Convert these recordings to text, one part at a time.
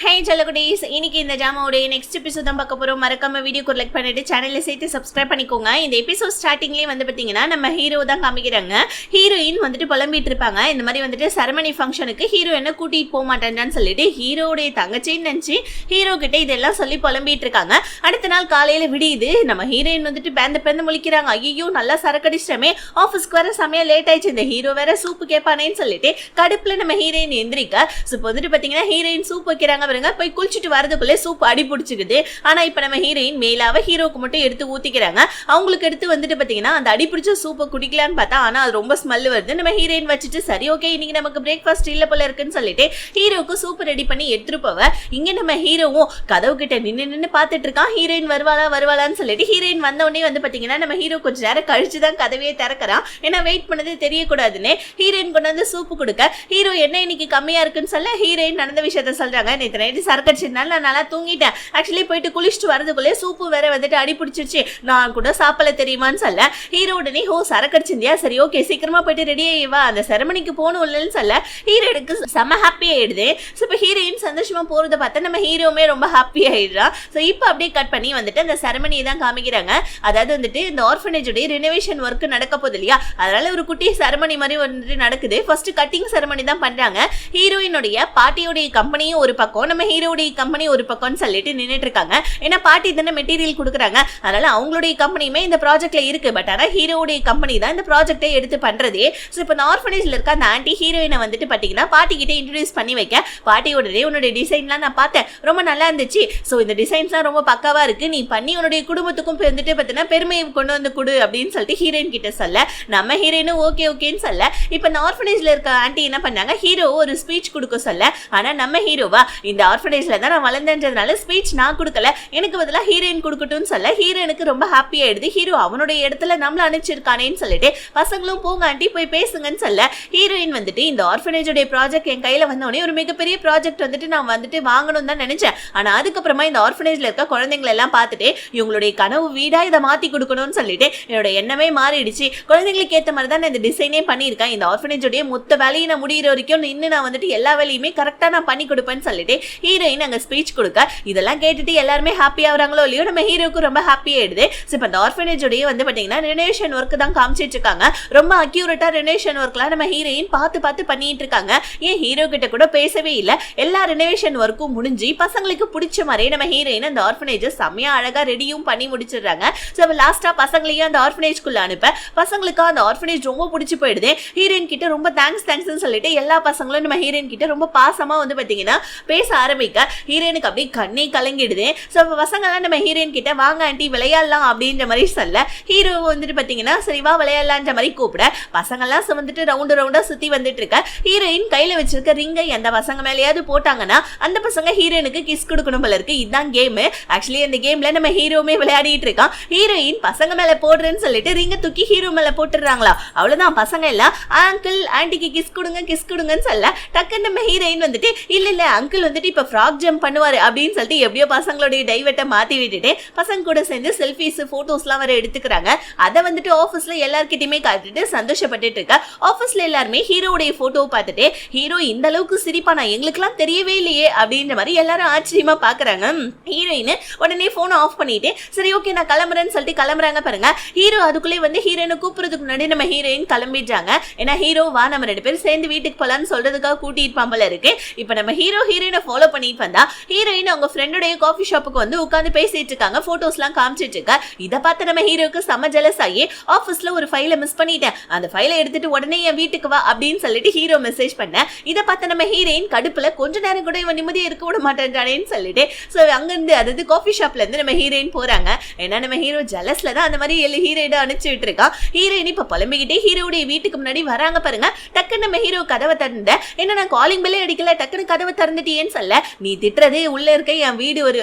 ஹே ஜலகுடீஸ், இன்னைக்கு இந்த ஜாமாவுடைய next episode தான் பார்க்க போகிறோம். மறக்காம வீடியோக்கு லைக் பண்ணிட்டு சேனலில் சேர்த்து சப்ஸ்கிரைப் பண்ணிக்கோங்க. இந்த எபிசோட் ஸ்டார்டிங்லேயே வந்து பார்த்தீங்கன்னா நம்ம ஹீரோ தான் காமிக்கிறாங்க. ஹீரோயின் வந்துட்டு புலம்பிட்டு இருப்பாங்க. இந்த மாதிரி வந்துட்டு செரமனி ஃபங்க்ஷனுக்கு ஹீரோ என்ன கூட்டிகிட்டு போக மாட்டேன்டான்னு சொல்லிட்டு ஹீரோடைய தங்கச்சின்னு நினச்சி ஹீரோ கிட்ட இதெல்லாம் சொல்லி புலம்பிட்டு இருக்காங்க. அடுத்த நாள் காலையில் விடியுது. நம்ம ஹீரோயின் வந்துட்டு பேந்து முழிக்கிறாங்க. ஐயோ நல்லா சரக்கடிச்சிட்டமே, ஆஃபீஸ்க்கு வர சமயம் லேட் ஆயிடுச்சு, இந்த ஹீரோ வேற சூப்பு கேட்பானேன்னு சொல்லிட்டு கடுப்பில் நம்ம ஹீரோயின் எந்திரிக்க. ஸோ இப்போ வந்துட்டு பார்த்தீங்கன்னா ஹீரோயின் சூப் வைக்கிறாங்க. போய் குளிச்சுட்டு வரதுக்குள்ளே சூப் அடி பிடிச்சிக்குது. ஆனா இப்ப நம்ம ஹீரோயின் மேலாவ ஹீரோக்கு மட்டும் எடுத்து ஊத்திக்கிறாங்க. அவங்களுக்கு எடுத்து வந்துட்டு பாத்தீங்கன்னா அந்த அடி பிடிச்ச சூப்பை குடிக்கலான்னு பார்த்தா ஆனா அது ரொம்ப ஸ்மெல் வருது. நம்ம ஹீரோயின் வச்சுட்டு சரி ஓகே இன்னைக்கு நமக்கு பிரேக்ஃபாஸ்ட் இல்ல போல இருக்குன்னு சொல்லிட்டு ஹீரோக்கு சூப் ரெடி பண்ணி எடுத்துட்டு போவ. இங்க நம்ம ஹீரோவும் கதவு கிட்ட நின்று பார்த்துட்டு இருக்கான். ஹீரோயின் வருவாளான்னு சொல்லிட்டு ஹீரோயின் வந்த உடனே வந்து பாத்தீங்கன்னா நம்ம ஹீரோ கொஞ்ச நேரம் கழிச்சுதான் கதவையே திறக்கிறான். ஏன்னா வெயிட் பண்ணது தெரியக்கூடாதுன்னு ஹீரோயின் கொண்டு வந்து சூப்பு கொடுக்க ஹீரோ என்ன இன்னைக்கு கம்மியா இருக்குன்னு சொல்ல ஹீரோயின் நடந்த விஷயத்த சொல்றாங்க. நேற்று நைட்டு சரக்கடிச்சதுனால நான் நல்லா தூங்கிட்டேன். ஆக்சுவலி போயிட்டு குளிச்சுட்டு வரதுக்குள்ளே சூப்பு வேற வந்துட்டு அடி பிடிச்சிருச்சு, நான் கூட சாப்பிடல தெரியுமான்னு சொல்ல ஹீரோ உடனே ஹோ சரக்கடிச்சிருந்தியா, சரி ஓகே சீக்கிரமா போயிட்டு ரெடி ஆயிவா, அந்த செரமனிக்கு போகணும் இல்லைன்னு சொல்ல ஹீரோனுக்கு செம ஹாப்பி ஆயிடுது. ஸோ இப்போ ஹீரோயின் சந்தோஷமா போறதை பார்த்தா நம்ம ஹீரோவுமே ரொம்ப ஹாப்பி ஆயிடுறா. ஸோ இப்போ அப்படியே கட் பண்ணி வந்துட்டு அந்த செரமனியை தான் காமிக்கிறாங்க. அதாவது வந்துட்டு இந்த ஆர்ஃபனேஜோடைய ரினோவேஷன் ஒர்க் நடக்க போகுது இல்லையா, அதனால ஒரு குட்டி செரமனி மாதிரி வந்துட்டு நடக்குது. ஃபர்ஸ்ட் கட்டிங் செரமனி தான் பண்றாங்க. ஹீரோயினுடைய பாட்டியோடைய கம்பெனியும் ஒரு பக்கம், நம்ம ஹீரோடைய கம்பெனி ஒரு பக்கம்னு சொல்லிட்டு நின்றுட்டு இருக்காங்க. ஏன்னா பாட்டி தானே மெட்டீரியல் கொடுக்குறாங்க, அதனால அவங்களுடைய கம்பெனியுமே இந்த ப்ராஜெக்ட்ல இருக்கு. பட் ஆனால் ஹீரோடைய கம்பெனி தான் இந்த ப்ராஜெக்டை எடுத்து பண்றதே. ஸோ இப்போ இந்த ஆர்ஃபனேஜ்ல இருக்க அந்த ஆன்டி ஹீரோயினை வந்துட்டு பார்த்தீங்கன்னா பாட்டி கிட்ட இன்ட்ரடியூஸ் பண்ணி வைக்க, பாட்டியோடனே உன்னுடைய டிசைன்லாம் நான் பார்த்தேன், ரொம்ப நல்லா இருந்துச்சு. ஸோ இந்த டிசைன்ஸ்லாம் ரொம்ப பக்காவா இருக்கு, நீ பண்ணி உன்னுடைய குடும்பத்துக்கும் வந்துட்டு பார்த்தீங்கன்னா பெருமையை கொண்டு வந்து கொடு அப்படின்னு சொல்லிட்டு ஹீரோயின் கிட்ட சொல்ல நம்ம ஹீரோயினும் ஓகேன்னு சொல்ல இப்போ இந்த ஆர்ஃபனேஜ்ல இருக்க ஆன்டி என்ன பண்ணாங்க, ஹீரோ ஒரு ஸ்பீச் கொடுக்க சொல்ல, ஆனா நம்ம ஹீரோவா இந்த ஆர்ஃபனேஜ்ல தான் நான் வளர்ந்தேன்றதுனால ஸ்பீச் நான் கொடுக்கல, எனக்கு பதிலாக ஹீரோயின் கொடுக்கட்டும்னு சொல்ல ஹீரோனுக்கு ரொம்ப ஹாப்பி ஆயிடுது. ஹீரோ அவனுடைய இடத்துல நம்மள அனுப்பிச்சிருக்கானேன்னு சொல்லிட்டு பசங்களும் போங்க ஆண்டி போய் பேசுங்கன்னு சொல்ல ஹீரோயின் வந்துட்டு இந்த ஆர்ஃபனேஜோடைய ப்ராஜெக்ட் என் கையில வந்தோடனே ஒரு மிகப்பெரிய ப்ராஜெக்ட் வந்துட்டு நான் வந்துட்டு வாங்கணும் தான் நினைச்சேன். ஆனா அதுக்கப்புறமா இந்த ஆர்ஃபனேஜ்ல இருக்க குழந்தைங்களை எல்லாம் பார்த்துட்டு இவங்களுடைய கனவு வீடா இதை மாத்தி கொடுக்கணும்னு சொல்லிட்டு என்னோட எண்ணமே மாறிடுச்சு. குழந்தைங்களுக்கு ஏற்ற மாதிரி தான் நான் இந்த டிசைனே பண்ணியிருக்கேன். இந்த ஆர்ஃபனேஜோடைய மொத்த வேலையை நான் முடிகிற வரைக்கும் இன்னும் நான் வந்துட்டு எல்லா வேலையுமே கரெக்டா நான் பண்ணி கொடுப்பேன்னு சொல்லிட்டு ஹீரோயின் அங்க ஸ்பீச் கொடுக்க இதெல்லாம் கேட்டுட்டு எல்லாருமே ஹாப்பி ஆகுறாங்களோ இல்லையோ நம்ம ஹீரோக்கு ரொம்ப ஹாப்பி ஆயிடுது. இப்போ இந்த ஆர்ஃபனேஜோடைய வந்து பாத்தீங்கன்னா ரெனோவேஷன் ஒர்க் தான் காமிச்சிட்டு இருக்காங்க. ரொம்ப அக்யூரேட்டா ரெனோவேஷன் ஒர்க்லாம் நம்ம ஹீரோயின் பார்த்து பண்ணிட்டு இருக்காங்க. ஏன் ஹீரோ கிட்ட கூட பேசவே இல்லை. எல்லா ரெனோவேஷன் ஒர்க்கும் முடிஞ்சு பசங்களுக்கு பிடிச்ச மாதிரி நம்ம ஹீரோயின் அந்த ஆர்ஃபனேஜ் செம்மையா அழகா ரெடியும் பண்ணி முடிச்சிடுறாங்க. ஸோ லாஸ்டா பசங்களையும் அந்த ஆர்ஃபனேஜ்குள்ள அனுப்ப பசங்களுக்கு அந்த ஆர்ஃபனேஜ் ரொம்ப பிடிச்சி போயிடுது. ஹீரோயின் கிட்ட ரொம்ப தேங்க்ஸ்னு சொல்லிட்டு எல்லா பசங்களும் நம்ம ஹீரோயின் கிட்ட ரொம்ப பாசமா வந்து பாத்தீங்கன்னா பேச ஆரம்பிக்க ஹீரோயினுக்கு அப்படியே கண்ணே கலங்கிடுது. ஸோ பசங்கள்லாம் நம்ம ஹீரோயின் கிட்ட வாங்க ஆண்டி விளையாடலாம் அப்படின்ற மாதிரி சொல்ல ஹீரோ வந்துட்டு பார்த்தீங்கன்னா சரி வா விளையாடலான்ற மாதிரி கூப்பிட பசங்கள்லாம் வந்துட்டு ரவுண்டா சுற்றி வந்துட்டு இருக்க ஹீரோயின் கையில் வச்சிருக்க ரிங்கை அந்த பசங்க மேலேயாவது போட்டாங்கன்னா அந்த பசங்க ஹீரோயினுக்கு கிஸ் கொடுக்கணும் போல இருக்கு. இதுதான் கேம். ஆக்சுவலி அந்த கேம்ல நம்ம ஹீரோவுமே விளையாடிட்டு இருக்கான். ஹீரோயின் பசங்க மேலே போடுறேன்னு சொல்லிட்டு ரிங்கை தூக்கி ஹீரோ மேலே போட்டுடுறாங்களா, அவ்வளோதான். பசங்க எல்லாம் அங்கிள் ஆண்டிக்கு கிஸ் கொடுங்கன்னு சொல்ல டக்குன்னு நம்ம ஹீரோயின் வந்துட்டு இல்ல அங்கிள் வந்துட்டு இப்ப ஃப்ராக் ஜம்ப் பண்ணுவாரு அப்படின்னு சொல்லிட்டு எப்படியோ பசங்களுடைய டைவர்ட்டை மாத்தி விட்டுட்டு பசங்க கூட சேர்ந்து செல்ஃபிஸ் போட்டோஸ்லாம் வர எடுத்துக்கிறாங்க. அதை வந்துட்டு ஆஃபீஸ்ல எல்லார்கிட்டயுமே காட்டிட்டு சந்தோஷப்பட்டுட்டு இருக்க. ஆஃபீஸ்ல எல்லாருமே ஹீரோடைய போட்டோவை பார்த்துட்டு ஹீரோ இந்த அளவுக்கு சிரிப்பானா எங்களுக்குலாம் தெரியவே இல்லையே அப்படின்ற மாதிரி எல்லாரும் ஆச்சரியமா பாக்குறாங்க. ஹீரோயின் உடனே போனை ஆஃப் பண்ணிட்டு சரி ஓகே நான் கிளம்புறேன்னு சொல்லிட்டு கிளம்புறாங்க பாருங்க. ஹீரோ அதுக்குள்ளே வந்து ஹீரோயினை கூப்பிடுறதுக்கு முன்னாடி நம்ம ஹீரோயின் கிளம்பிடுறாங்க. ஏன்னா ஹீரோ வா நம்ம 2 பேரும் சேர்ந்து வீட்டுக்கு போலான்னு சொல்றதுக்காக கூட்டிட்டு போல இருக்கு. இப்ப நம்ம ஹீரோயினை ஃபாலோ பண்ணிட்டு வந்தா ஹீரோயின் அவங்க ஃப்ரெண்டோடைய காஃபி ஷாப்புக்கு வந்து உட்காந்து பேசிட்டு இருக்காங்க. போட்டோஸ்லாம் காமிச்சிட்டு இருக்கா. இதை பார்த்து நம்ம ஹீரோக்கு செம ஜெலஸ் ஆகி ஆஃபீஸ்ல ஒரு ஃபைலை மிஸ் பண்ணிட்டேன், அந்த ஃபைலை எடுத்துட்டு உடனே என் வீட்டுக்கு வா அப்படின்னு சொல்லிட்டு ஹீரோ மெசேஜ் பண்ண இதை பார்த்து நம்ம ஹீரோயின் கடுப்புல கொஞ்ச நேரம் கூட இவன் நிம்மதியா இருக்க விட மாட்டேன்றானேன்னு சொல்லிட்டு ஸோ அங்கிருந்து அதாவது காஃபி ஷாப்ல இருந்து நம்ம ஹீரோயின் போறாங்க. ஏன்னா நம்ம ஹீரோ ஜெலஸ்ல தான் அந்த மாதிரி ஹீரோயினை அனுப்பிச்சு விட்டு இருக்கான். ஹீரோயின் இப்ப புலம்பிக்கிட்டே ஹீரோடைய வீட்டுக்கு முன்னாடி வராங்க பாருங்க. டக்குன்னு நம்ம ஹீரோ கதவை திறந்த என்ன நான் காலிங் பெல்லே அடிக்கல, டக்குன்னு கதவை திறந்துட்டேன்னு சொல்ல நீ திட்டுறது உள்ள இருக்க என் வீடு ஒரு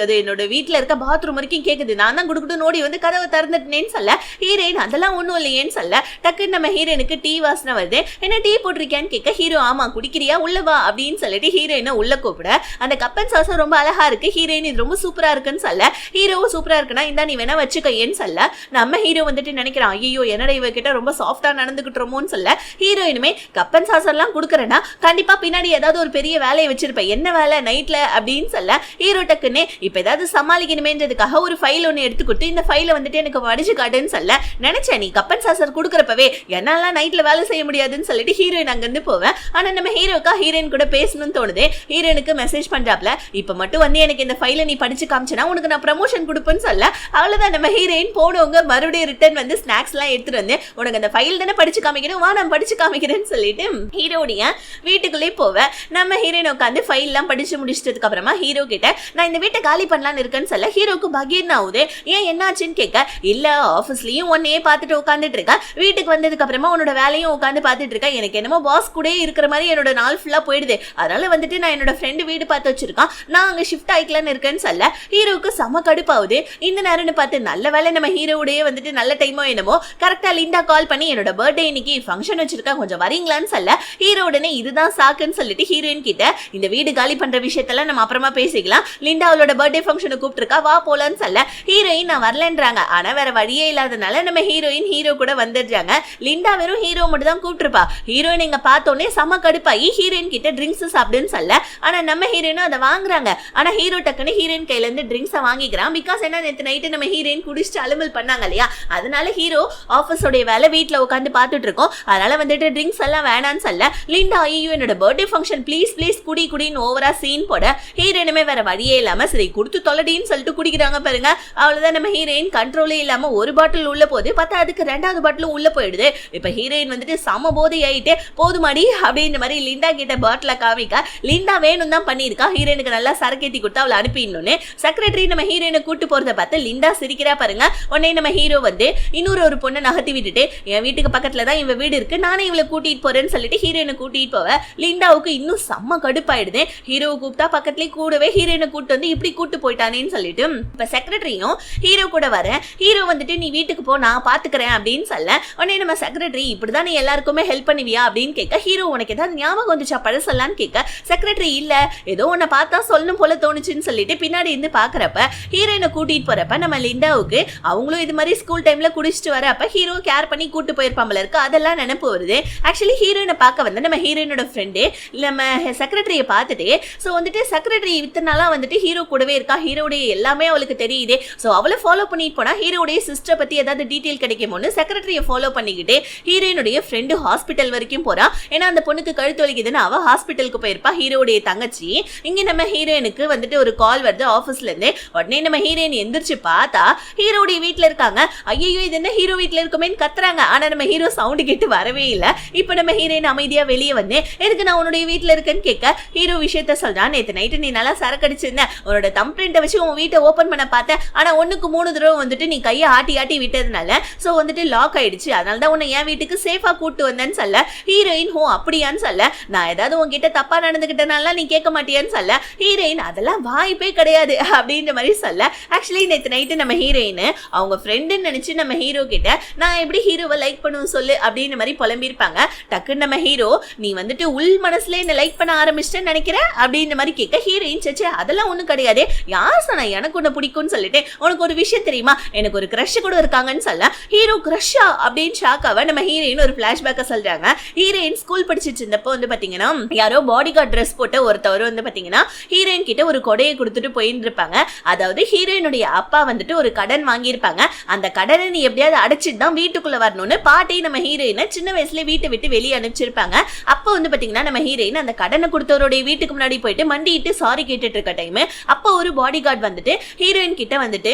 அது என்னோட வீட்டுல இருக்க பாத்ரூம் வரைக்கும் கேக்குது, நான் தான் குடுக்கிட்டு நோடி வந்து கதவை திறந்துட்டேன்னு சொல்ல ஹீரோயின் அதெல்லாம் ஒண்ணும் இல்லையேன்னு சொல்ல டக்குன்னு நம்ம ஹீரோயினுக்கு டீ வாசனை வருது. என்ன டீ போட்டிருக்கியான்னு கேட்க ஹீரோ ஆமா குடிக்கிறியா உள்ள வா அப்படின்னு சொல்லிட்டு ஹீரோயினை உள்ள கூப்பிட அந்த கப்பன் சாசம் ரொம்ப அழகா இருக்கு, ஹீரோயின் இது ரொம்ப சூப்பரா இருக்குன்னு சொல்ல ஹீரோவும் சூப்பரா இருக்குன்னா இந்த நீ வேணா வச்சுக்கையேன்னு சொல்ல நம்ம ஹீரோ வந்துட்டு நினைக்கிறான் ஐயோ என்னடா இவகிட்ட ரொம்ப சாஃப்டா நடந்துகிட்டோமோன்னு சொல்ல ஹீரோயினுமே கப்பன் சாசம் எல்லாம் கொடுக்குறேன்னா கண்டிப்பா பின்னாடி ஏதாவது ஒரு பெரிய வேலையை வச்சிருப்பேன், என்ன வேலை நைட்ல அப்படின்னு சொல்ல ஹீரோ டக்குன்னு இப்ப ஏதாவது சமாளிக்கணுமேன்றதுக்காக ஒரு ஃபைல் ஒன்னு எடுத்து கொடுத்து இந்த ஃபைலை வந்துட்டு எனக்கு படிச்சு காட்டுன்னு சொல்ல நினைச்சேன் நீ கப்பன் சாசர் கொடுக்குறப்பவே என்னால நைட்ல வேலை செய்ய முடியாதுன்னு சொல்லிட்டு ஹீரோயின் அங்கிருந்து போவேன். ஆனா நம்ம ஹீரோக்கா ஹீரோயின் கூட பேசணும்னு தோணுது. ஹீரோயினுக்கு மெசேஜ் பண்றாப்ல இப்ப மட்டும் வந்து எனக்கு இந்த ஃபைலை நீ படிச்சு காமிச்சனா உனக்கு நான் ப்ரமோஷன் கொடுப்பேன்னு சொல்ல அவ்வளவுதான் நம்ம ஹீரோயின் போனவங்க மறுபடியும் ரிட்டர்ன் வந்து ஸ்நாக்ஸ் எல்லாம் எடுத்துட்டு வந்து உனக்கு அந்த ஃபைல் தானே படிச்சு காமிக்கணும் வா நான் படிச்சு காமிக்கிறேன்னு சொல்லிட்டு ஹீரோடைய வீட்டுக்குள்ளே போவேன். நம்ம ஹீரோயின் உட்காந்து ஃபைல் எல்லாம் படிச்சு முடிச்சதுக்கு அப்புறமா ஹீரோ கிட்ட நான் இந்த வீட்டை காலி பண்ணலான்னு இருக்கேன்னு சொல்ல ஹீரோக்கு பகீர்னு ஆகுது. ஏன் என்னாச்சுன்னு கேட்க இல்ல ஆபீஸ்லயும் ஒன்னே பார்த்துட்டு உட்காந்துட்டு இருக்கா வீட்டுக்கு வந்ததுக்கு அப்புறமா உன்னோட வேலையும் உட்காந்து பார்த்துட்டு இருக்கா எனக்கு என்னமோ பாஸ் கூட இருக்கிற மாதிரி என்னோட நாள் ஃபுல்லா போயிடுது அதனால வந்துட்டு நான் என்னோட ஃப்ரெண்டு வீடு பார்த்து வச்சிருக்கான் நான் அங்க ஷிஃப்ட் ஆயிக்கலான்னு இருக்கேன்னு சொல்ல ஹீரோக்கு செம கடுப்பாகுது. இந்த நேரம்னு பார்த்து நல்ல வேலை நம்ம ஹீரோடைய வந்துட்டு நல்ல டைமோ என்னமோ கரெக்டா லிண்டா கால் பண்ணி என்னோட பர்த்டே இன்னைக்கு ஃபங்க்ஷன் வச்சிருக்கா கொஞ்சம் வரீங்களான்னு சொல்ல ஹீரோ உடனே இதுதான் சாக்குன்னு சொல்லிட்டு ஹீரோயின் கிட்ட இந்த வீடு காலி பண்ற விஷயத்தெல்லாம் நம்ம அப்புறமா பேசிக்கலாம் லிண்டா அவளோட பர்த்டே ஃபங்க்ஷனை கூப்பிட்டுருக்கா வா போலான்னு சொல்ல ஹீரோயின் நான் வரலன்றாங்க ஆனா வேற வழியே இல்லாதனால நம்ம ஹீரோயின் ஹீரோ கூட வந்துடுறாங்க. லிண்டா வெறும் ஹீரோ மட்டும் தான் கூப்பிட்டுருப்பா. ஹீரோயின் இங்க பார்த்தோன்னே செம கடுப்பாகி ஹீரோயின் கிட்ட ட்ரிங்க்ஸ் சாப்பிடுன்னு சொல்ல ஆனா நம்ம ஹீரோயினும் அதை வாங்குறாங்க. ஆனா ஹீரோ டக்குன்னு ஹீரோயின் கையில இருந்து ட்ரிங்க்ஸை வாங்கிக்கிறான். பிகாஸ் என்ன நேற்று நைட்டு நம்ம ஹீரோயின் குடிச்சிட்டு அலுமல் பண்ணாங்க இல்லையா அதனால ஹீரோ ஆஃபீஸோடைய வேலை வீட்டுல உட்காந்து பார்த்துட்டு இருக்கோம் அதனால வந்துட்டு ட்ரிங்க்ஸ் எல்லாம் வேணான்னு சொல்ல லிண்டா ஐயோ என்னோட பர்த்டே ஃபங்க்ஷன் ப்ளீஸ் ப்ளீஸ் குடின்னு ஓவரா சீன் போட ஹீரோயினுமே வேற வழியே இல்லாம சரி கொடுத்து தொலைடின்னு சொல்லிட்டு குடிக்கிறாங்க பாருங்க. அவ்வளவுதான் நம்ம ஹீரோயின் கண்ட்ரோலே இல்லாம ஒரு பாட்டில் உள்ள போகுது பார்த்தா அதுக்கு ரெண்டாவது பாட்டிலும் உள்ள போயிடுது. இப்ப ஹீரோயின் வந்துட்டு சம போதை ஆயிட்டு போதுமாடி அப்படின்ற மாதிரி லிண்டா கிட்ட பாட்டில காமிக்க லிண்டா வேணும் தான் பண்ணிருக்கா ஹீரோயினுக்கு நல்லா சரக்கேத்தி கொடுத்து அவளை அனுப்பிடணும்னு செக்ரட்டரி நம்ம ஹீரோயினை கூட்டு போறத பார்த்து லிண்டா சிரிக்கிறா பாருங்க. உடனே நம்ம ஹீரோ வந்து இன்னொரு பொண்ணை நகர்த்தி விட்டுட்டு என் வீட்டுக்கு பக்கத்துல தான் இவ வீடு இருக்கு நானே இவளை கூட்டிட்டு போறேன்னு சொல்லிட்டு ஹீரோயினை கூட்டிட்டு போவ லிண்டாவுக்கு இன்னும் செம்ம கடுப்பாயிடுது. ஹீரோவை கூப்பிட்டா பக்கத்துலயே கூடவே ஹீரோயினை கூட்டு வந்து இப்படி கூட்டு போயிட்டானேன்னு சொல்லிட்டு இப்ப செக்ரட்டரியும் ஹீரோ கூட வர ஹீரோ வந்துட்டு நீ வீட்டுக்கு போ நான் பாத்துக்கிறேன் அப்படின்னு சொல்ல உடனே நம்ம செக்ரட்டரி இப்படிதான் நீ எல்லாருக்குமே ஹெல்ப் பண்ணுவியா அப்படின்னு கேட்க ஹீரோ உனக்கு ஏதாவது ஞாபகம் வந்துச்சா பழசல்லான்னு கேட்க செக்ரட்டரி இல்ல ஏதோ உன்னை பார்த்தா சொல்லணும் போல தோணுச்சுன்னு சொல்லிட்டு பின்னாடி இருந்து பாக்குறப்ப ஹீரோயினை கூட்டிட்டு போறப்ப நம்ம லிண்டாவுக்கு அவங்களும் இது மாதிரி ஸ்கூல் டைம்ல குடிச்சிட்டு வரப்ப ஹீரோ கேர் பண்ணி கூட்டு போயிருப்பாம்பல இருக்கு அதெல்லாம் நினைப்பு வருது. ஆக்சுவலி ஹீரோயினை பார்க்க வந்து நம்ம ஹீரோயினோட ஃப்ரெண்டு நம்ம செக்ரட்டரியை பார்த்துட்டு ஸோ வந்துட்டு செக்ரட்டரி இத்தனால வந்துட்டு ஹீரோ கூடவே இருக்கா ஹீரோடைய எல்லாமே அவளுக்கு தெரியுது ஸோ அவளை ஃபாலோ பண்ணிட்டு போனா ஹீரோடைய சிஸ்டர் பத்தி ஏதாவது டீட்டெயில் கிடைக்குமோன்னு செக்ரட்டரியை ஃபாலோ பண்ணிக்கிட்டு ஹீரோயினுடைய ஃப்ரெண்டு ஹாஸ்பிட்டல் வரைக்கும் போறா. ஏன்னா அந்த பொண்ணுக்கு கழுத்து வலிக்குதுன்னு அவ ஹாஸ்பிட்டலுக்கு போயிருப்பா ஹீரோடைய தங்கச்சி. இங்க நம்ம ஹீரோயினுக்கு வந்துட்டு ஒரு கால் வருது ஆஃபீஸ்ல இருந்து. உடனே நம்ம ஹீரோயின் எந்திரிச்சு பார்த்தா ஹீரோடைய வீட்டுல இருக்காங்க. ஐயோ இது என்ன ஹீரோ வீட்டுல இருக்குமேன்னு கத்துறாங்க. ஆனா நம்ம ஹீரோ சவுண்டு கேட்டு வரவே இல்லை. இப்ப நம்ம ஹீரோயின் அமைதியா வெளியே வந்து எதுக்கு நான் உன்னுடைய வீட்டுல இருக்கேன்னு கேட்க ஹீரோ விஷயத்த சொல்றான். நேற்று நைட்டு நீ நல்லா சரக்கடிச்சிருந்த உன்னோட தம் பிரிண்ட்டை வச்சு உன் வீட்டை ஓபன் பண்ண பார்த்தேன் ஆனா 1-3 தடவை வந்துட்டு நீ கையை ஆட்டி விட்டதுனால சோ வந்துட்டு லாக் ஆயிடுச்சு அதனால தான் உன்னை என் வீட்டுக்கு சேஃபா கூட்டு வந்தேன்னு சொல்ல ஹீரோயின் ஹோ அப்படியான்னு சொல்ல நான் ஏதாவது உன்கிட்ட தப்பா நடந்துகிட்டனால நீ கேட்க மாட்டியான்னு சொல்ல ஹீரோயின் அதெல்லாம் வாய்ப்பே கிடையாது அப்படின்ற மாதிரி சொல்ல ஆக்சுவலி நேற்று நைட்டு நம்ம ஹீரோயின் அவங்க ஃப்ரெண்டுன்னு நினைச்சு நம்ம ஹீரோ கிட்ட நான் எப்படி ஹீரோவை லைக் பண்ணுவேன் சொல்லு அப்படின்ற மாதிரி புலம்பிருப்பாங்க. டக்குன்னு நம்ம ஹீரோ நீ வந்துட்டு உள் மனசுல என்ன லைக் பண்ண ஆரம்பிச்சிட்டேன்னு நினைக்கிறேன் அப்படின்ற மாதிரி கேட்க ஹீரோயின் சச்சே அதெல்லாம் ஒண்ணும் கிடையாது யார் சொன்னா எனக்கு ஒண்ணு பிடிக்கும்னு சொல்லிட்டு உனக்கு ஒரு விஷயம் தெரியுமா எனக்கு ஒரு கிரஷ் கூட இருக்காங்கன்னு சொல்ல ஹீரோ கிரஷா அப்படின்னு ஷாக்காவ நம்ம ஹீரோயின் ஒரு பிளாஷ்பேக்க சொல்றாங்க. ஹீரோயின் ஸ்கூல் படிச்சிட்டு இருந்தப்போ வந்து பாத்தீங்கன்னா யாரோ பாடி கார்டு ட்ரெஸ் போட்டு ஒருத்தவர் வந்து பாத்தீங்கன்னா ஹீரோயின் கிட்ட ஒரு கொடையை கொடுத்துட்டு போயிட்டு இருப்பாங்க. அதாவது ஹீரோயினுடைய அப்பா வந்துட்டு ஒரு கடன் வாங்கியிருப்பாங்க அந்த கடனை நீ எப்படியாவது அடைச்சிட்டு தான் வீட்டுக்குள்ள வரணும்னு பாட்டி நம்ம ஹீரோயினை சின்ன வயசுல வீட்டை விட்டு வெளியே அனுப்பிச்சிருப்பாங்க. அப்போ வந்து பாத்தீங்கன்னா நம்ம ஹீரோயின் அந்த கடனை கொடுத்தவருடைய வீட்டுக்கு முன்னாடி போயிட்டு மண்டிட்டு சாரி கேட்டுட்டு இருக்க டைம் அப்போ ஒரு பாடி கார்டு வந்துட்டு ஹீரோயின் கிட்ட வந்துட்டு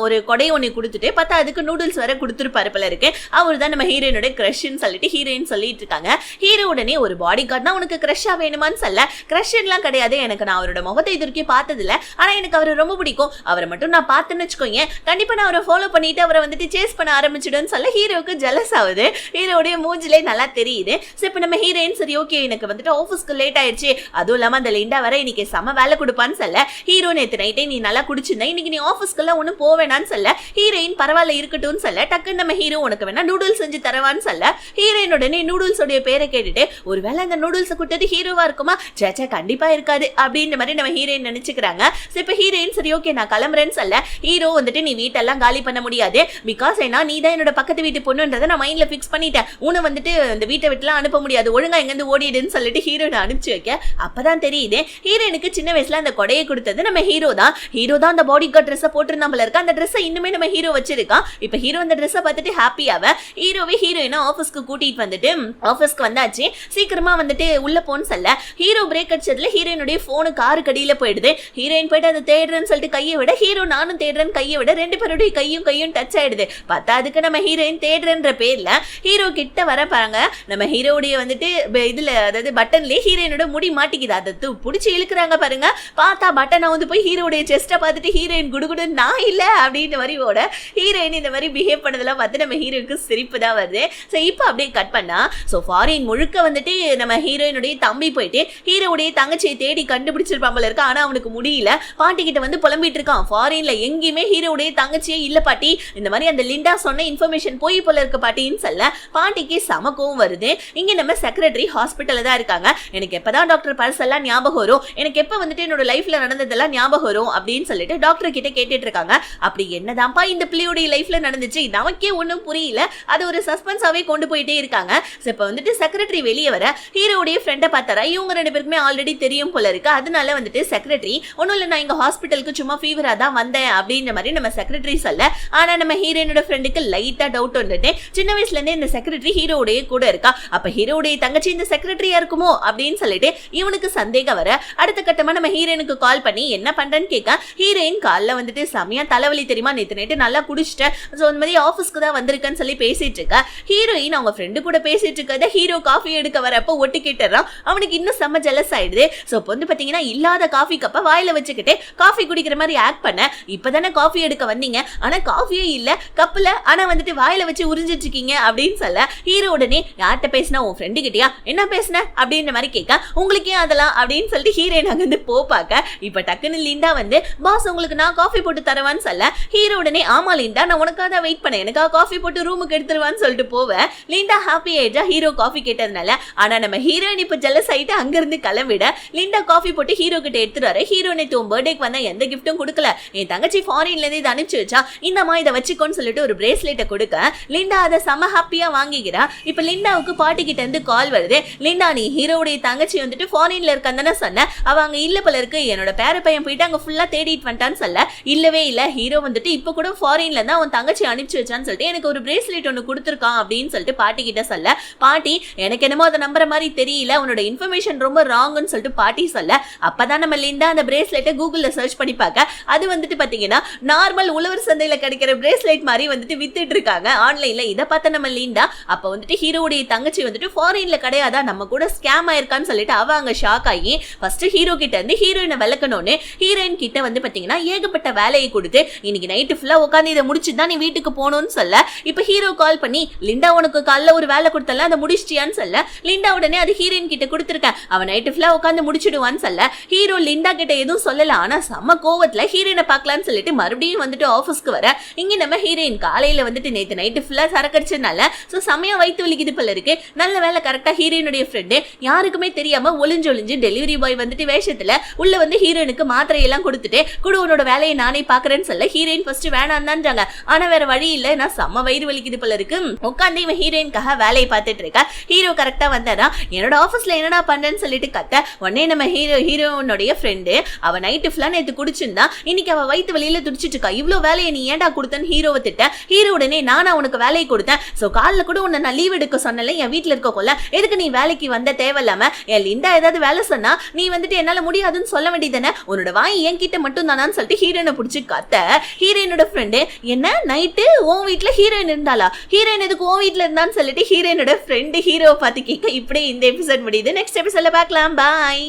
ஒரு கொடை ஒண்ணு கொடுத்துட்டு பார்த்தா அதுக்கு நூடுல்ஸ் வர கொடுத்துருப்பாரு போல இருக்கு. அவர் தான் நம்ம ஹீரோயினோட கிரஷ்ன்னு சொல்லிட்டு ஹீரோயின் சொல்லிட்டு இருக்காங்க. ஹீரோ உடனே ஒரு பாடி கார்டு தான் உனக்கு கிரஷா வேணுமான்னு சொல்ல கிரஷ்லாம் கிடையாது எனக்கு நான் அவரோட முகத்தை இது வரைக்கும் பார்த்தது இல்ல ஆனா எனக்கு அவரை ரொம்ப பிடிக்கும் அவரை மட்டும் நான் பார்த்தேன்னு வச்சுக்கோங்க கண்டிப்பா நான் அவரை ஃபாலோ பண்ணிட்டு அவரை வந்துட்டு சேஸ் பண்ண ஆரம்பிச்சிடுன்னு சொல்ல ஹீரோவுக்கு ஜெலஸ் ஆகுது. ஹீரோடைய மூஞ்சிலே நல்லா தெரியுது. ஸோ இப்போ நம்ம ஹீரோயின் சரி ஓகே எனக்கு வந்துட்டு ஆஃபீஸ்க்கு லேட் ஆயிடுச்சு அதுவும் இல்லாம அந்த லிண்டா வர இன்னைக்கு செம வேலை கொடுப்பான்னு சொல்ல ஹீரோ நேற்று நைட்டே நீ நல்லா குடிச்சிருந்தா இன்னைக்கு நீ ஆஃபீஸ்க்கெல்லாம் ஒன்றும் போவேனான்னு சொல்ல ஹீரோயின் பரவாயில்ல இருக்கட்டும்னு சொல்ல டக்குன்னு நம்ம ஹீரோ உனக்கு வேணா நூடுல்ஸ் செஞ்சு தரவான்னு சொல்ல ஹீரோயின் உடனே நூடுல்ஸோடைய பேரை கேட்டுட்டு ஒருவேளை அந்த நூடுல்ஸ் கொடுத்தது ஹீரோவா இருக்குமா சேச்சா கண்டிப்பா இருக்காது அப்படின்ற மாதிரி நம்ம ஹீரோயின் நினைச்சுக்கிறாங்க. ஸோ இப்போ ஹீரோயின் சரி ஓகே நான் கிளம்புறேன்னு சொல்ல ஹீரோ வந்துட்டு நீ வீட்டெல்லாம் காலி பண்ண முடியாது பிகாஸ் ஏன்னா நீ தான் என்னோட பக்கத்து வீட்டு பொண்ணுன்றதை நான் மைண்ட்ல ஃபிக்ஸ் பண்ணிட்டேன் உன்னை வந்துட்டு இந்த வீட்டை விட்டுலாம் அனுப்ப முடியாது ஒழுங்கா எங்கேருந்து ஓடிடுன்னு சொல்லிட்டு ஹீரோயினை அனுப்பிச்சு வைக்க அப்பதான் தெரியுது ஹீரோயினுக்கு சின்ன வயசுல அந்த கொடையை கொடுத்தது நம்ம ஹீரோ தான் அந்த பாடி கார்ட் ட்ரெஸ் போட்டிருந்தா போல இருக்கு. அந்த ட்ரெஸ் இன்னுமே நம்ம ஹீரோ வச்சிருக்கான். இப்ப ஹீரோ அந்த ட்ரெஸ் பார்த்துட்டு ஹாப்பியாவ ஹீரோவே ஹீரோயினை ஆபீஸ்க்கு கூட்டிட்டு வந்துட்டு ஆபீஸ்க்கு வந்தாச்சு. சீக்கிரமா வந்துட்டு உள்ள போன்னு சொல்ல ஹீரோ பிரேக் அடிச்சதுல ஹீரோயினுடைய போனு காரு கடியில போயிடுது. ஹீரோயின் போயிட்டு அதை தேடுறேன்னு சொல்லிட்டு கையை விட ஹீரோ நானும் தேடுறேன்னு கையை விட ரெண்டு பேருடைய கையும் டச் ஆயிடுது. பார்த்தா அதுக்கு நம்ம ஹீரோயின் தேடுறன்ற பேர்ல ஹீரோ கிட்ட வர பாருங்க நம்ம ஹீரோடைய வந்துட்டு இதுல அதாவது பட்டன்லயே ஹீரோயினோட முடி மாட்டிக்குது. அதை புடிச்சு இழுக்கிறாங்க பாருங்க. பார்த்தா பட்டன் வந்து போய் ஹீரோடைய செஸ்ட்டை பார்த்துட்டு ஹீரோயின் குடுகுடு நான் இல்ல அப்படின்ற மாதிரி ஓட ஹீரோயின் இந்த மாதிரி பிஹேவ் பண்ணதெல்லாம் பார்த்து நம்ம ஹீரோயினுக்கு சிரிப்பு தான் வருது. ஸோ இப்போ அப்படியே கட் பண்ணா ஸோ ஃபாரின் முழுக்க வந்துட்டு நம்ம ஹீரோயினுடைய தம்பி போயிட்டு ஹீரோடைய தங்கச்சியை தேடி கண்டுபிடிச்சிருப்பான் போல இருக்கு. ஆனா அவனுக்கு முடியல. பாட்டி கிட்ட வந்து புலம்பிட்டு இருக்கான். ஃபாரின்ல எங்கேயுமே ஹீரோடைய தங்கச்சியே இல்ல பாட்டி, இந்த மாதிரி அந்த லிண்டா சொன்ன இன்ஃபர்மேஷன் போய் போல இருக்கு பாட்டின்னு சொல்ல பாட்டிக்கு சமக்கவும் வருது. இங்க நம்ம செக்ரட்டரி ஹாஸ்பிட்டல்ல தான் இருக்காங்க. எனக்கு எப்பதான் டாக்டர் பர்ஸ் எல்லாம் ஞாபகம் வரும், எனக்கு எப்ப வந்துட்டு என்னோட லைஃப்ல நடந்ததெல்லாம் ஞாபகம் வரும் அப்படின்னு சொல்லிட்டு டாக்டர் கிட்ட கேட்டுட்டு இருக்காங்க. அப்படி என்னதான்ப்பா இந்த பிள்ளையோடைய லைஃப்ல நடந்துச்சு நமக்கே ஒன்னும் புரியல. அது ஒரு சஸ்பென்ஸாவே கொண்டு போயிட்டே இருக்காங்க. இப்ப வந்துட்டு செக்ரட்டரி வெளியே வர ஹீரோடைய ஃப்ரெண்டை பார்த்தாரா. இவங்க ரெண்டு பேருக்குமே ஆல்ரெடி தெரியும் போல இருக்கு. அதனால வந்துட்டு செக்ரட்டரி ஒன்னும் இல்ல நான் இங்க ஹாஸ்பிட்டலுக்கு சும்மா ஃபீவரா தான் வந்தேன் அப்படின்ற மாதிரி நம்ம செக்ரட்டரி சொல்ல, ஆனா நம்ம ஹீரோயினோட ஃப்ரெண்டுக்கு லைட்டா டவுட் வந்துட்டு சின்ன வயசுல இருந்தே இந்த செக்ரட்டரி ஹீரோடைய கூட இருக்கா. அப்ப ஹீரோடைய தங்கச்சி இந்த செக்ரட்டரியா இருக்குமோ அப்படின்னு சொல்லிட்டு இவனுக்கு சந்தேகம் வர அடுத்த கட்டமா நம்ம ஹீரோயினுக்கு கால் பண்ணி என்ன பண்றேன்னு கேட்க ஹீரோயின் கால்ல வந்துட்டு செமையா தலைவலி தெரியுமா, நேத்து நைட்டு நல்லா குடிச்சிட்டேன், ஸோ இந்த மாதிரி ஆஃபீஸ்க்கு தான் வந்திருக்கேன்னு சொல்லி பேசிட்டு இருக்கா. ஹீரோயின் அவங்க ஃப்ரெண்டு கூட பேசிட்டு இருக்கத ஹீரோ காஃபி எடுக்க வரப்போ ஒட்டு கேட்டுறான். அவனுக்கு இன்னும் செம்ம ஜெலஸ் ஆயிடுது. ஸோ இப்போ வந்து பாத்தீங்கன்னா இல்லாத காஃபி கப்பை வாயில வச்சுக்கிட்டு காஃபி குடிக்கிற மாதிரி ஆக்ட் பண்ண, இப்பதானே காஃபி எடுக்க வந்தீங்க ஆனா காஃபியே இல்ல கப்புல, ஆனா வந்துட்டு வாயில வச்சு உறிஞ்சிட்டு இருக்கீங்க அப்படின்னு சொல்ல ஹீரோ உடனே யார்கிட்ட பேசினா உன் ஃப்ரெண்டு கிட்டயா என்ன பேசின அப்படின்ற மாதிரி கேட்க உங்களுக்கு ஏன் அதெல்லாம் அப்படின்னு சொல்லிட்டு ஹீரோயின் அங்க வந்து போப்பாக்க இப்ப டக்குன்னு லிண்டா வந்து பாஸ் உங்களுக்கு நான் காஃபி போட்டு தரவான்னு சொல்ல ஹீரோ உடனே ஆமா லிண்டா நான் உனக்காக தான் வெயிட் பண்ணேன், எனக்காக காஃபி போட்டு ரூமுக்கு எடுத்துருவான்னு சொல்லிட்டு போவேன். லிண்டா ஹாப்பி ஆயிடுச்சா ஹீரோ காஃபி கேட்டதுனால. ஆனா நம்ம ஹீரோயின் இப்ப ஜெலஸ் ஆயிட்டு அங்கிருந்து கிளம்பிட லிண்டா காஃபி போட்டு ஹீரோ கிட்ட எடுத்துட்டு வர. ஹீரோனை உன் பர்த்டேக்கு வந்தா எந்த கிஃப்ட்டும் கொடுக்கல, என் தங்கச்சி ஃபாரின்ல இருந்து இதை அனுப்பிச்சு வச்சா இந்தமா இதை வச்சுக்கோன்னு சொல்லிட்டு ஒரு பிரேஸ்லெட்டை கொடுக்க லிண்டா அதை செம ஹாப்பியா வாங்கிக்கிறா. இப்ப லிண்டாவுக்கு பாட்டி கிட்ட இருந்து கால் வருது. லிண்டா நீ ஹீரோடைய தங்கச்சி வந்துட்டு ஃபாரின்ல இருக்கான்னு சொன்ன, அவ அங்க இல்ல போல இருக்கு, என்னோட பேர பையன் போயிட்டு அங்க ஃபுல்லா தேடிட்டு வந்துட்டான்னு சொல்ல இல்லவே இல்ல ஹீரோ வந்துட்டு இப்ப கூட ஃபாரின்ல இருந்தா உன் தங்கச்சி அனுப்பிச்சு வச்சான்னு சொல்லிட்டு எனக்கு ஒரு பிரேஸ்லெட் ஒன்னு கொடுத்துருக்கான் அப்படின்னு சொல்லிட்டு பாட்டி கிட்ட சொல்ல பாட்டி எனக்கு என்னமோ அதை நம்புற மாதிரி தெரியல, உன்னோட இன்ஃபர்மேஷன் ரொம்ப ராங்னு சொல்லிட்டு பாட்டி சொல்ல அப்பதான் நம்ம லிண்டா அந்த பிரேஸ்லெட்டை கூகுள்ல சர்ச் பண்ணி பார்க்க அது வந்துட்டு பாத்தீங்கன்னா நார்மல் உழவர் சந்தையில கிடைக்கிற பிரேஸ்லெட் மாதிரி வந்துட்டு வித்துட்டு இருக்காங்க ஆன்லைன்ல. இதை பார்த்த நம்ம லிண்டா அப்ப வந்துட்டு ஹீரோடைய தங்கச்சி வந்துட்டு ஃபாரின்ல கிடையாதா நம்ம கூட ஸ்கேம் ஆயிருக்கான்னு சொல்லிட்டு அவ அங்க ஷாக் ஆகி ஃபர்ஸ்ட் ஹீரோ கிட்ட இருந்து ஹீரோயினை விளக்கணும்னு ஹீரோயின் கிட்ட வந்து பாத்தீங்கன்னா ஏகப்பட்ட வேலையை கொடுத்து இன்னைக்கு நைட்டு ஃபுல்லா உட்காந்து இதை முடிச்சுதான் நீ வீட்டுக்கு போகணும்னு சொல்ல இப்ப ஹீரோ கால் பண்ணி லிண்டா உனக்கு காலைல ஒரு வேலை கொடுத்தல அதை முடிச்சிட்டியான்னு சொல்ல லிண்டா உடனே அது ஹீரோயின் கிட்ட கொடுத்துருக்கேன் அவன் நைட்டு ஃபுல்லா உட்காந்து முடிச்சிடுவான்னு சொல்ல ஹீரோ லிண்டா கிட்ட எதுவும் சொல்லல. ஆனா செம்ம கோவத்துல ஹீரோயினை பார்க்கலான்னு சொல்லிட்டு மறுபடியும் வந்துட்டு ஆஃபீஸ்க்கு வர இங்க நம்ம ஹீரோயின் காலையில வந்துட்டு நேத்து நைட்டு ஃபுல்லா சரக்கடிச்சதுனால சோ சமயம் வயிற்று வலிக்குது போல இருக்கு. நல்ல வேலை கரெக்டா ஹீரோயினுடைய ஃப்ரெண்டு யாருக்குமே தெரியாம ஒளிஞ்சொளிஞ்சு டெலிவரி பாய் வந்துட்டு வேஷத்துல உள்ள வந்து ஹீரோயினுக்கு மாத்திரையெல்லாம் கொடுத்துட்டு கூட உன்னோட வேலையை நானே பாக்குறேன்னு சொல்ல ஹீரோயின் ஃபர்ஸ்ட் வேணாம்தான்றாங்க. ஆனா வேற வழி இல்ல, நான் செம்ம வயிறு வலிக்குது போல இருக்கு உட்காந்து இவன் ஹீரோயினுக்காக வேலையை பார்த்துட்டு இருக்கா. ஹீரோ கரெக்டா வந்தாரா என்னோட ஆஃபீஸ்ல என்னடா பண்றேன்னு சொல்லிட்டு கத்த உடனே நம்ம ஹீரோனுடைய ஃப்ரெண்டு அவ நைட்டு ஃபுல்லா நேத்து குடிச்சிருந்தா இன்னைக்கு அவ வயிற்று வலியில துடிச்சிட்டு இருக்கா, இவ்வளவு வேலையை நீ ஏன்டா கொடுத்தன்னு ஹீரோவை திட்ட. ஹீரோ உடனே நானா உனக்கு வேலையை கொடுத்தேன், சோ காலைல கூட உன்னை நான் லீவ் எடுக்க சொன்னல என் வீட்டுல இருக்க கொள்ள எதுக்கு நீ வேலைக்கு வந்த தேவையில்லாம என் லிண்டா ஏதாவது வேலை சொன்னா நீ வந்துட்டு என்னால முடியாதுன்னு சொல்ல வேண்டியதானே, உன்னோட வாய் என் கிட்ட மட்டும் தானான்னு சொல்லிட்டு ஹீரோனை பிடிச்சி கத்த ஹீரோயினோட ஃப்ரெண்டு என்ன நைட்டு உன் வீட்டுல ஹீரோயின் இருந்தாளா, ஹீரோயின் எதுக்கு உன் வீட்டுல இருந்தான்னு சொல்லிட்டு ஹீரோயினோட ஃப்ரெண்டு ஹீரோவை பார்த்து கேட்க இப்படியே இந்த எபிசோட் முடியுது. நெக்ஸ்ட் எபிசோட்ல பார்க்கலாம். பாய்.